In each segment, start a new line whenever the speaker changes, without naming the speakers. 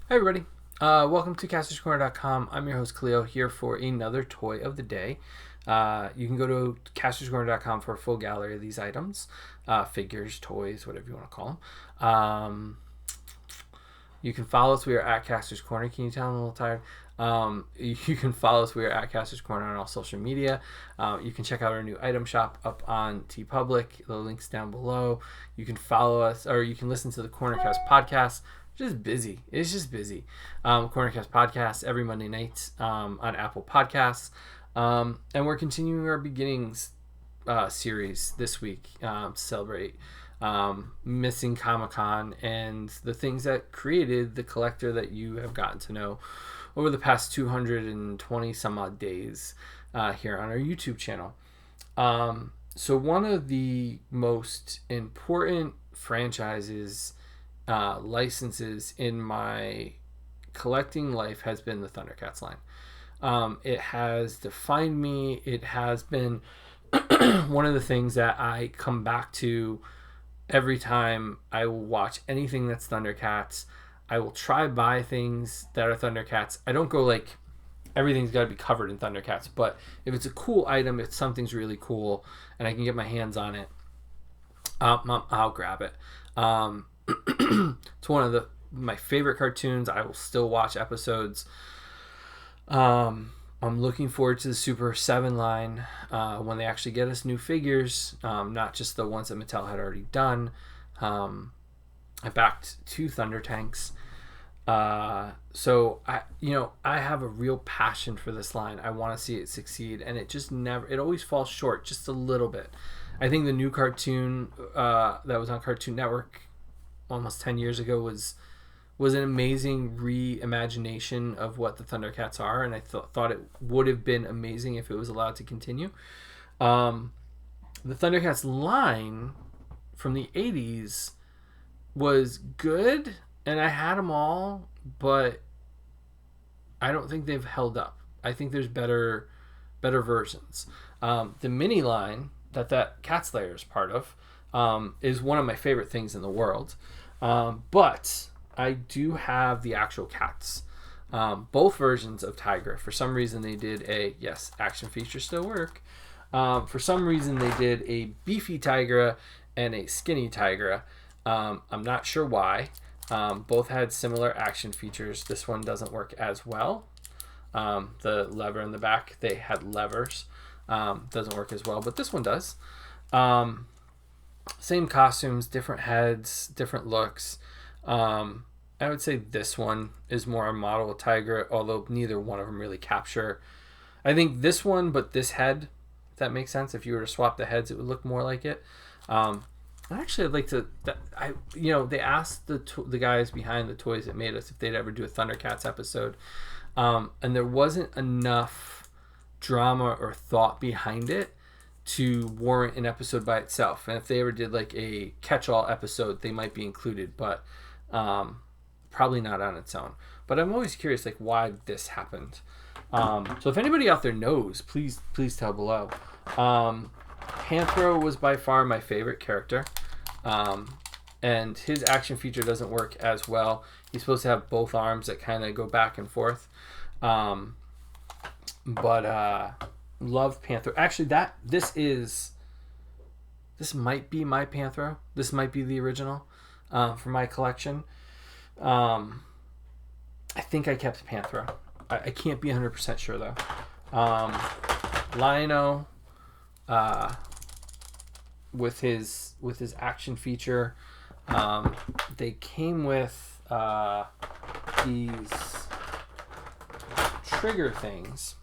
Hi everybody, welcome to Castor'sCorner.com. I'm your host Cleo, here for another toy of the day. You can go to Castor'sCorner.com for a full gallery of these items, figures, toys, whatever you want to call them. You can follow us. We are at Kastor's Corner. Can you tell I'm a little tired? You can follow us. We are at Kastor's Corner on all social media. You can check out our new item shop up on TeePublic. The link's down below. You can follow us, or you can listen to the Cornercast podcast. Just busy. It's just busy. Kornercast podcast every Monday night on Apple Podcasts. And we're continuing our beginnings series this week to celebrate missing Comic-Con and the things that created the collector that you have gotten to know over the past 220 some odd days here on our YouTube channel. So one of the most important franchises, licenses in my collecting life has been the Thundercats line. It has defined me. It has been one of the things that I come back to every time I will watch anything that's Thundercats. I will try buy things that are Thundercats. I don't go like everything's got to be covered in Thundercats, but if it's a cool item, if something's really cool and I can get my hands on it, I'll grab it. It's one of my favorite cartoons. I will still watch episodes. I'm looking forward to the Super 7 line when they actually get us new figures, not just the ones that Mattel had already done. I backed 2 Thunder Tanks. So I have a real passion for this line. I want to see it succeed, and it always falls short just a little bit. I think the new cartoon that was on Cartoon Network almost 10 years ago was an amazing reimagination of what the Thundercats are, and I thought it would have been amazing if it was allowed to continue. The Thundercats line from the 80s was good, and I had them all, but I don't think they've held up. I think there's better versions. The mini line that Cat Slayer is part of is one of my favorite things in the world. But I do have the actual cats. Both versions of Tigra. For some reason they did action features still work. For some reason they did a beefy Tigra and a skinny Tigra. I'm not sure why. Both had similar action features. This one doesn't work as well. The lever in the back, they had levers. Doesn't work as well, but this one does. Same costumes, different heads, different looks. I would say this one is more a model of Tigra, although neither one of them really capture. I think this one, but this head, if that makes sense. If you were to swap the heads, it would look more like it. Actually, I'd like to. They asked the guys behind the toys that made us if they'd ever do a Thundercats episode, and there wasn't enough drama or thought behind it to warrant an episode by itself. And if they ever did like a catch-all episode, they might be included, but probably not on its own. But I'm always curious like why this happened. So if anybody out there knows, please tell below. Panthro was by far my favorite character, and his action feature doesn't work as well. He's supposed to have both arms that kind of go back and forth, but love Panthro. Actually, this might be my Panthro. This might be the original for my collection. I think I kept Panthro. I can't be 100% sure though. Lion-O, with his action feature, they came with these trigger things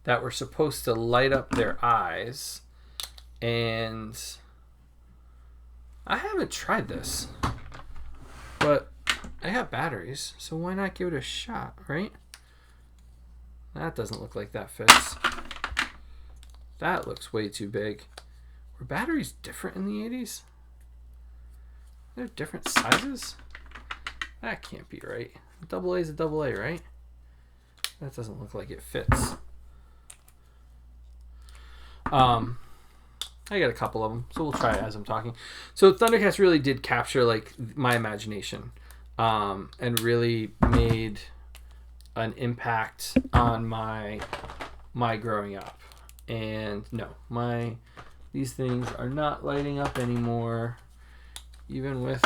that were supposed to light up their eyes, and I haven't tried this, but I got batteries, so why not give it a shot, right? That doesn't look like that fits. That looks way too big. Were batteries different in the 80s? They're different sizes? That can't be right. Double A is a double A, right? That doesn't look like it fits. I got a couple of them, so we'll try it as I'm talking. So Thundercats really did capture like my imagination. and really made an impact on my growing up. And no, these things are not lighting up anymore, even with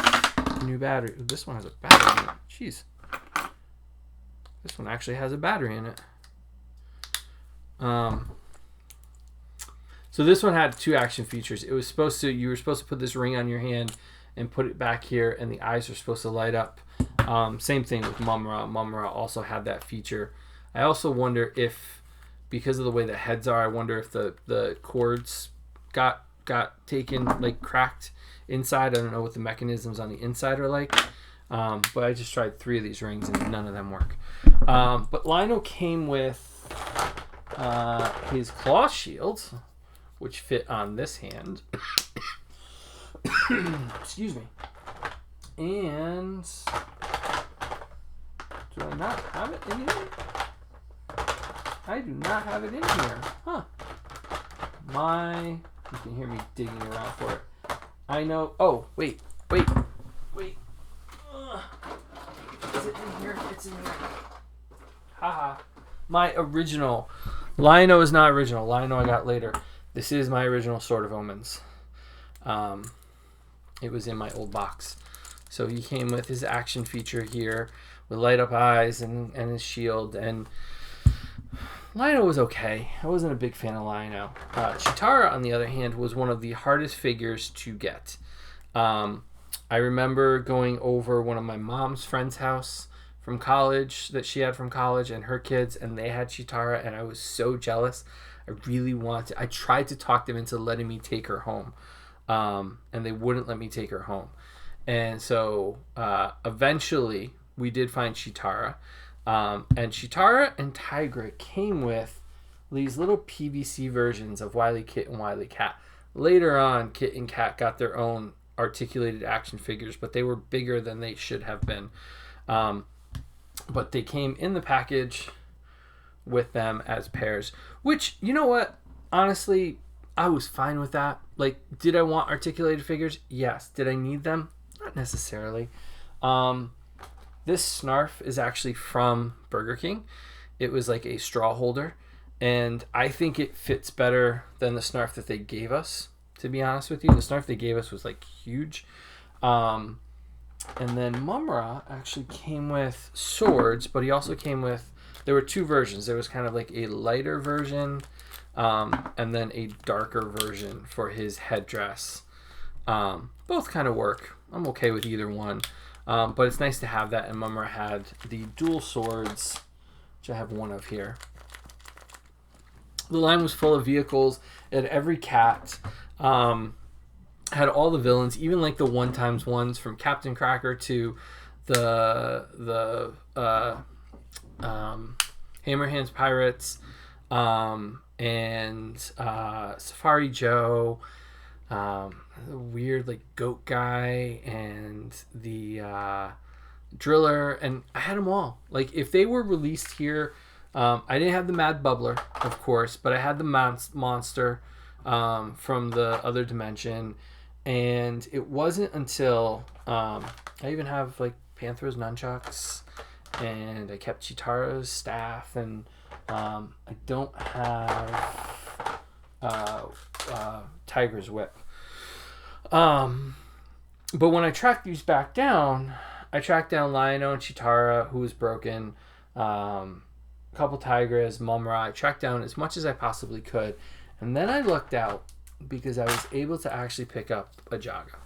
new battery. This one has a battery in it. Jeez. This one actually has a battery in it. So this one had 2 action features. You were supposed to put this ring on your hand and put it back here, and the eyes are supposed to light up. Same thing with Mumra. Mumra also had that feature. I also wonder if, because of the way the heads are, I wonder if the cords got taken, like cracked inside. I don't know what the mechanisms on the inside are like. But I just tried 3 of these rings and none of them work. But Lino came with his claw shield, which fit on this hand. Excuse me. And do I not have it in here? I do not have it in here. Huh. You can hear me digging around for it. I know. Oh, wait. Is it in here? It's in here. Haha. My original. Lino is not original. Lino I got later. This is my original Sword of Omens. It was in my old box. So he came with his action feature here with light up eyes and his shield. And Lino was okay. I wasn't a big fan of Lino. Chitara, on the other hand, was one of the hardest figures to get. I remember going over one of my mom's friend's house from college that she had from college, and her kids, and they had Chitara, and I was so jealous. I tried to talk them into letting me take her home, and they wouldn't let me take her home. And so eventually we did find Chitara, and Chitara and Tigra came with these little PVC versions of Wily Kit and Wily Cat. Later on, Kit and Cat got their own articulated action figures, but they were bigger than they should have been. But they came in the package with them as pairs, which, you know what? Honestly, I was fine with that. Like, did I want articulated figures? Yes. Did I need them? Not necessarily. This Snarf is actually from Burger King. It was like a straw holder, and I think it fits better than the Snarf that they gave us, to be honest with you. The Snarf they gave us was like huge. And then Mumra actually came with swords, but he also came with, there were 2 versions. There was kind of like a lighter version, and then a darker version for his headdress. Both kind of work. I'm okay with either one. But it's nice to have that. And Mumra had the dual swords, which I have one of here. The line was full of vehicles. It had every cat. Had all the villains, even like the 1x1s from Captain Cracker to the Hammerhands Pirates, and Safari Joe, the weird like goat guy, and the Driller, and I had them all. Like, if they were released here, I didn't have the Mad Bubbler, of course, but I had the monster from the other dimension. And it wasn't until I even have like Panthera's nunchucks, and I kept Chitara's staff, and I don't have Tiger's whip. But when I tracked these back down, I tracked down Lino and Chitara, who was broken, a couple Tigers, Mumra. I tracked down as much as I possibly could, and then I looked out, because I was able to actually pick up a Jaga.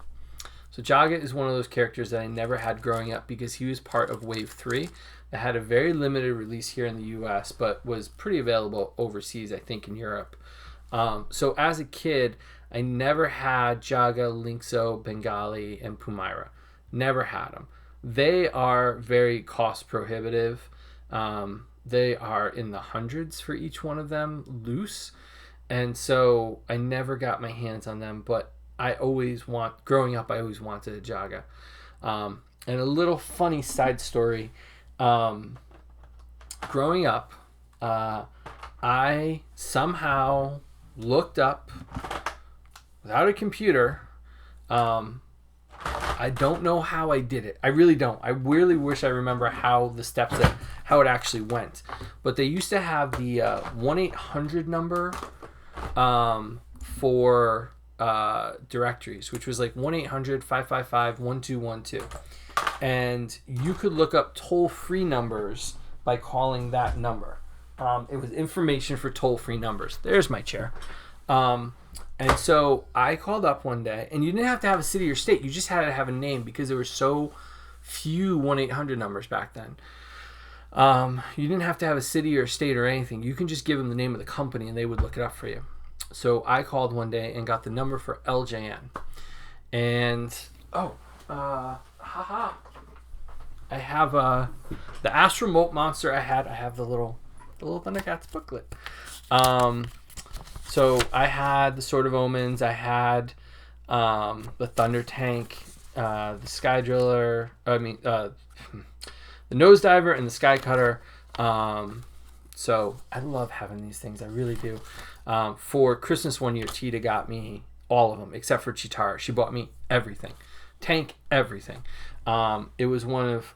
So Jaga is one of those characters that I never had growing up, because he was part of Wave 3 that had a very limited release here in the US, but was pretty available overseas, I think in Europe. So as a kid, I never had Jaga, Lynxo, Bengali, and Pumaira. Never had them. They are very cost prohibitive. They are in the hundreds for each one of them, loose. And so I never got my hands on them, but growing up, I always wanted a Jaga. And a little funny side story, growing up, I somehow looked up, without a computer, I don't know how I did it. I really don't. I really wish I remember how the steps, how it actually went. But they used to have the 1-800 number for directories, which was like 1-800-555-1212. And you could look up toll-free numbers by calling that number. It was information for toll-free numbers. There's my chair. And so I called up one day, and you didn't have to have a city or state. You just had to have a name because there were so few 1-800 numbers back then. You didn't have to have a city or state or anything. You can just give them the name of the company, and they would look it up for you. So I called one day and got the number for LJN. And, I have the Astro Remote Monster I have the little Thundercats booklet. So I had the Sword of Omens, I had the Thunder Tank, the Sky Driller, the Nose Diver and the Sky Cutter. So I love having these things, I really do. For Christmas one year, Tita got me all of them, except for Chitara. She bought me everything. Tank, everything. It was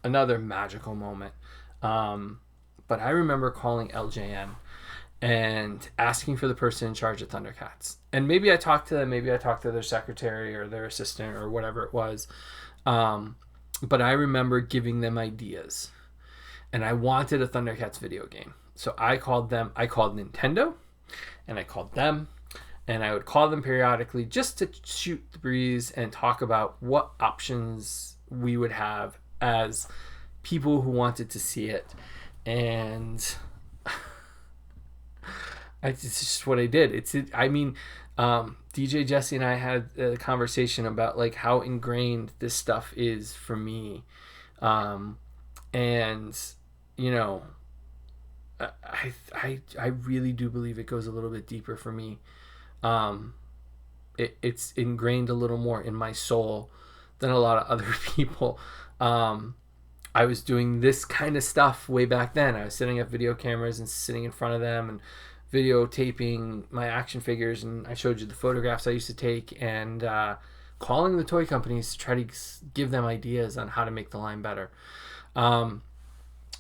another magical moment. But I remember calling LJN and asking for the person in charge of Thundercats. And maybe I talked to them, maybe I talked to their secretary or their assistant or whatever it was. But I remember giving them ideas. And I wanted a Thundercats video game. So I called Nintendo, and I called them, and I would call them periodically just to shoot the breeze and talk about what options we would have as people who wanted to see it. And it's just what I did. DJ Jesse and I had a conversation about like how ingrained this stuff is for me. And you know, I really do believe it goes a little bit deeper for me. It's ingrained a little more in my soul than a lot of other people. I was doing this kind of stuff way back then. I was setting up video cameras and sitting in front of them and videotaping my action figures, and I showed you the photographs I used to take, and calling the toy companies to try to give them ideas on how to make the line better.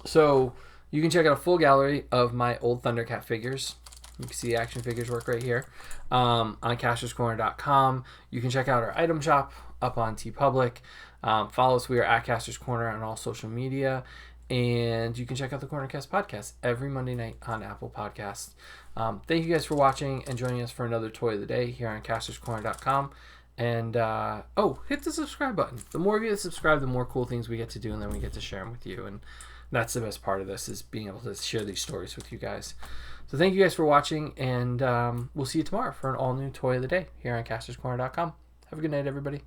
So you can check out a full gallery of my old Thundercat figures. You can see the action figures work right here on Kastor'sCorner.com. You can check out our item shop up on TeePublic. Follow us. We are at Kastor's Corner on all social media. And you can check out the Cornercast podcast every Monday night on Apple Podcasts. Thank you guys for watching and joining us for another Toy of the Day here on Kastor'sCorner.com. And, hit the subscribe button. The more of you that subscribe, the more cool things we get to do, and then we get to share them with you. And that's the best part of this, is being able to share these stories with you guys. So thank you guys for watching, and we'll see you tomorrow for an all-new Toy of the Day here on Kastor'sCorner.com. Have a good night, everybody.